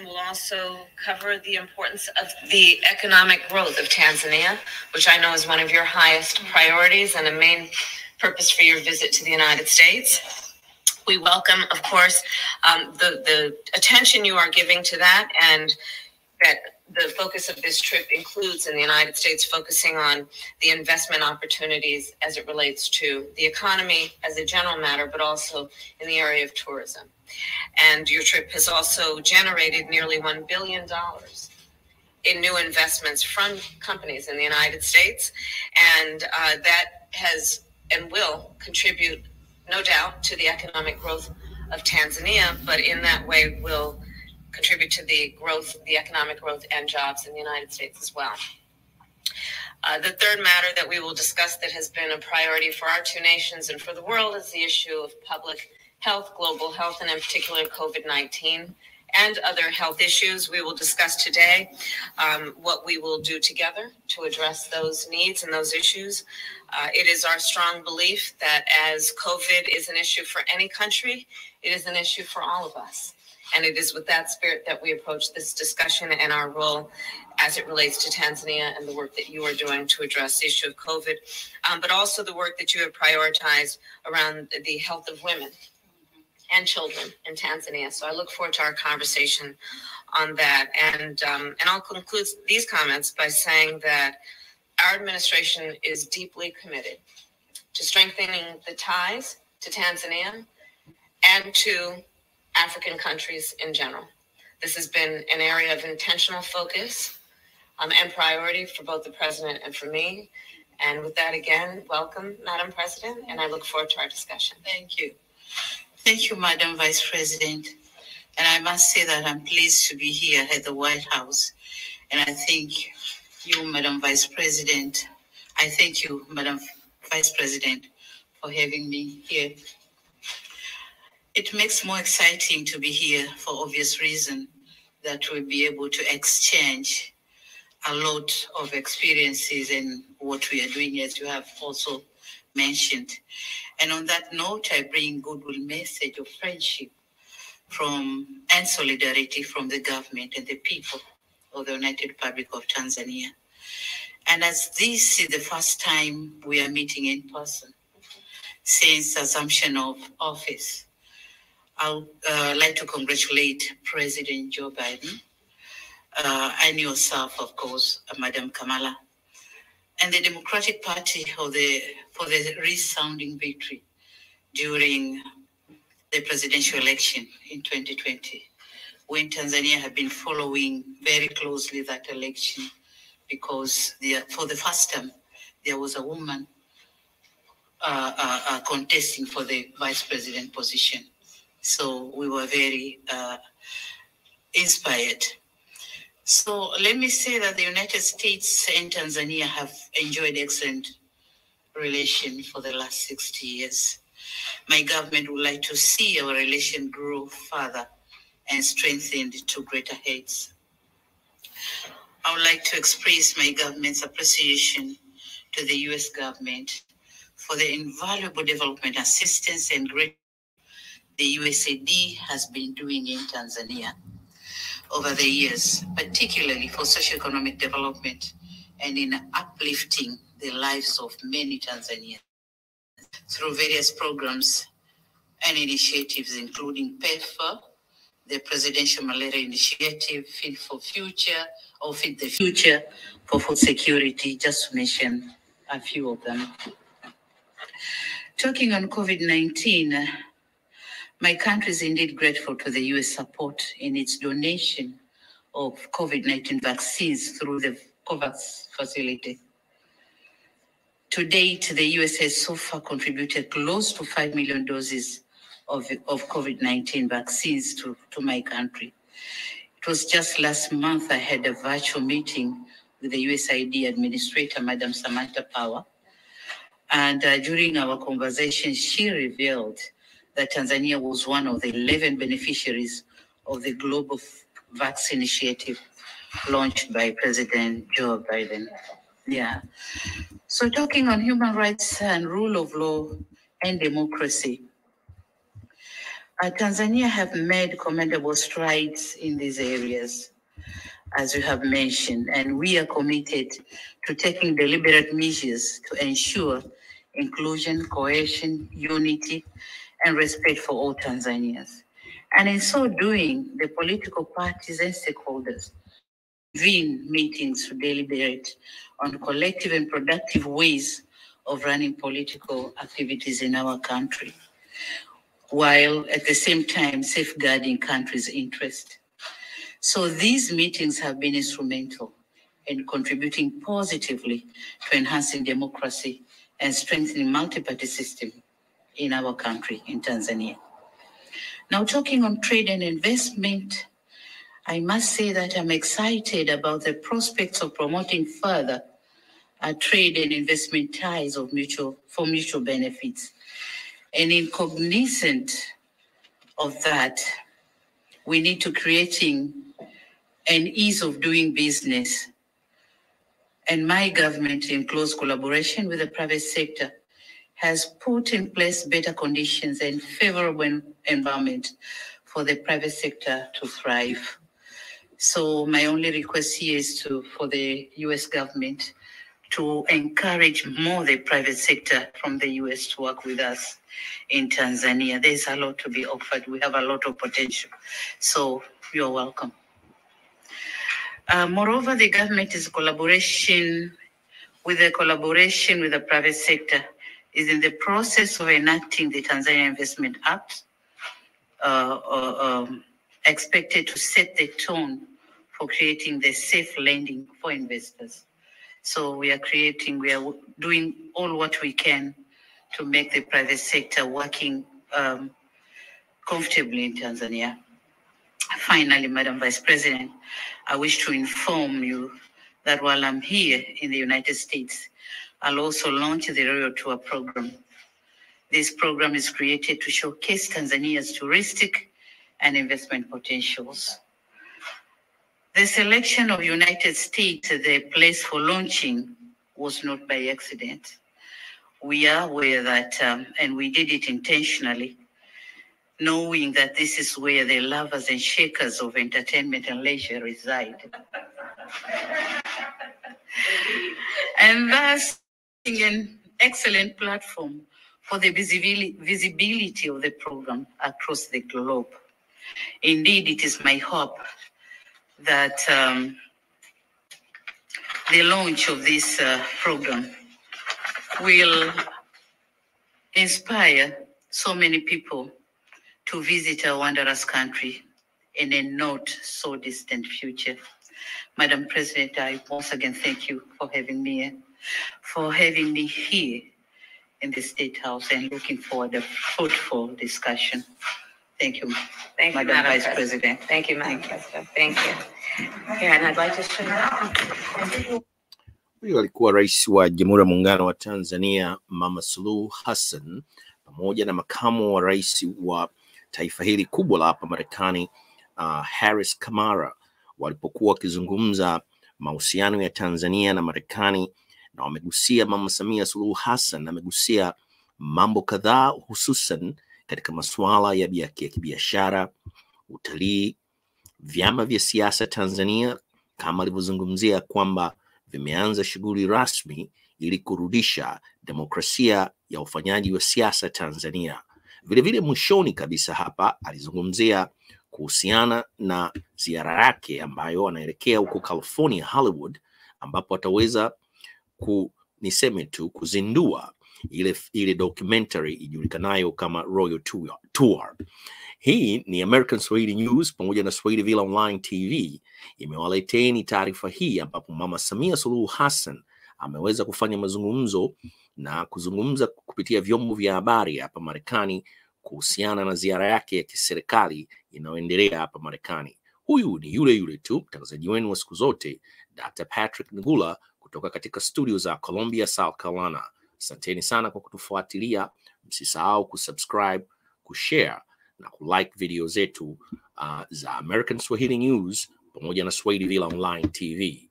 We'll also cover the importance of the economic growth of Tanzania, which I know is one of your highest priorities and a main purpose for your visit to the United States. We welcome, of course, the attention you are giving to that, and that the focus of this trip includes in the United States focusing on the investment opportunities as it relates to the economy as a general matter, but also in the area of tourism. And your trip has also generated nearly $1 billion in new investments from companies in the United States. And that has and will contribute, no doubt, to the economic growth of Tanzania, but in that way will contribute to the growth, the economic growth and jobs in the United States as well. The third matter that we will discuss that has been a priority for our two nations and for the world is the issue of public health, global health, and in particular COVID-19 and other health issues. We will discuss today what we will do together to address those needs and those issues. It is our strong belief that as COVID is an issue for any country, it is an issue for all of us. And it is with that spirit that we approach this discussion and our role as it relates to Tanzania and the work that you are doing to address the issue of COVID, but also the work that you have prioritized around the health of women and children in Tanzania. So I look forward to our conversation on that. And I'll conclude these comments by saying that our administration is deeply committed to strengthening the ties to Tanzania and to African countries in general. This has been an area of intentional focus and priority for both the president and for me. And with that, again, welcome, Madam President, and I look forward to our discussion. Thank you. Thank you, Madam Vice President. And I must say that I'm pleased to be here at the White House. And I thank you, Madam Vice President. I thank you, Madam Vice President, for having me here. It makes more exciting to be here for obvious reason that we'll be able to exchange a lot of experiences in what we are doing, as you have also mentioned. And on that note, I bring goodwill message of friendship and solidarity from the government and the people of the United Republic of Tanzania. And as this is the first time we are meeting in person since assumption of office, I'd like to congratulate President Joe Biden and yourself, of course, Madam Kamala, and the Democratic Party for the resounding victory during the presidential election in 2020, when Tanzania had been following very closely that election because for the first time there was a woman contesting for the vice president position. So we were very inspired. So let me say that the United States and Tanzania have enjoyed excellent relations for the last 60 years. My government would like to see our relation grow further and strengthened to greater heights. I would like to express my government's appreciation to the U.S. government for the invaluable development assistance and great the USAID has been doing in Tanzania over the years, particularly for socioeconomic development and in uplifting the lives of many Tanzanians through various programs and initiatives, including PEPFAR, the Presidential Malaria Initiative, Feed the Future for Food Security, just to mention a few of them. Talking on COVID-19, my country is indeed grateful to the U.S. support in its donation of COVID-19 vaccines through the COVAX facility. To date, the U.S. has so far contributed close to 5 million doses of COVID-19 vaccines to my country. It was just last month I had a virtual meeting with the USAID Administrator, Madam Samantha Power. And during our conversation, she revealed that Tanzania was one of the 11 beneficiaries of the Global Vaccine Initiative launched by President Joe Biden. Yeah. So talking on human rights and rule of law and democracy, Tanzania have made commendable strides in these areas, as you have mentioned, and we are committed to taking deliberate measures to ensure inclusion, cohesion, unity, and respect for all Tanzanians. And in so doing, the political parties and stakeholders convene meetings to deliberate on collective and productive ways of running political activities in our country, while at the same time safeguarding country's interest. So these meetings have been instrumental in contributing positively to enhancing democracy and strengthening multi-party system in our country, in Tanzania. Now, talking on trade and investment, I must say that I'm excited about the prospects of promoting further trade and investment ties for mutual benefits. And in cognizant of that, we need to creating an ease of doing business. And my government, in close collaboration with the private sector, has put in place better conditions and favorable environment for the private sector to thrive. So my only request here is for the US government to encourage more the private sector from the US to work with us in Tanzania. There's a lot to be offered. We have a lot of potential. So you're welcome. Moreover, the government is collaboration with the private sector is in the process of enacting the Tanzania Investment Act, expected to set the tone for creating the safe lending for investors. So we are doing all what we can to make the private sector working comfortably in Tanzania. Finally, Madam Vice President, I wish to inform you that while I'm here in the United States, I'll also launch the Royal Tour program. This program is created to showcase Tanzania's touristic and investment potentials. The selection of United States as the place for launching was not by accident. We are aware that, and we did it intentionally, knowing that this is where the lovers and shakers of entertainment and leisure reside. And thus, an excellent platform for the visibility of the program across the globe. Indeed, it is my hope that the launch of this program will inspire so many people to visit our wondrous country in a not so distant future. Madam President, I once again thank you for having me here in the State House and looking forward to a fruitful discussion. Thank you, Madam Vice President. Thank you, Madam President. Thank you. Yeah, and I'd like to show you. Huyo alikuwa Rais wa Jamhuri ya Muungano wa Tanzania, Mama Suluhu Hassan, pamoja na makamu wa rais wa taifa hili kubwa la hapa Marekani, Harris Kamala, walipokuwa wakizungumza mahusiano ya Tanzania na Marekani, na wamegusia Mama Samia Suluhu Hassan amegusia mambo kadhaa, hususan katika masuala ya kibiashara, utalii, vyama vya siasa Tanzania, kama alivyozungumzia kwamba vimeanza shughuli rasmi ili kurudisha demokrasia ya ufanyaji wa siasa Tanzania. Vile vile mwishoni kabisa hapa alizungumzia kuhusiana na ziara yake ambayo anaelekea huko California, Hollywood, ambapo ataweza kuzindua ile documentary ijulikanayo kama Royal Tour. Hii ni American Swahili News pamoja na Swahili Villa Online TV imewaleteni taarifa hii, ambapo Mama Samia Suluhu Hassan ameweza kufanya mazungumzo na kuzungumza kupitia vyombo vya habari hapa Marekani kuhusiana na ziara yake ya kiserikali inayoendelea hapa Marekani. Huyu ni yule tu mtangazaji wenu wa siku zote, Dr. Patrick Ngula, kutoka katika studio za Columbia, South Carolina. Asanteni sana kwa kutufuatilia. Msisahau kusubscribe, kushare na kulike video zetu za American Swahili News pamoja na Swahili Villa Online TV.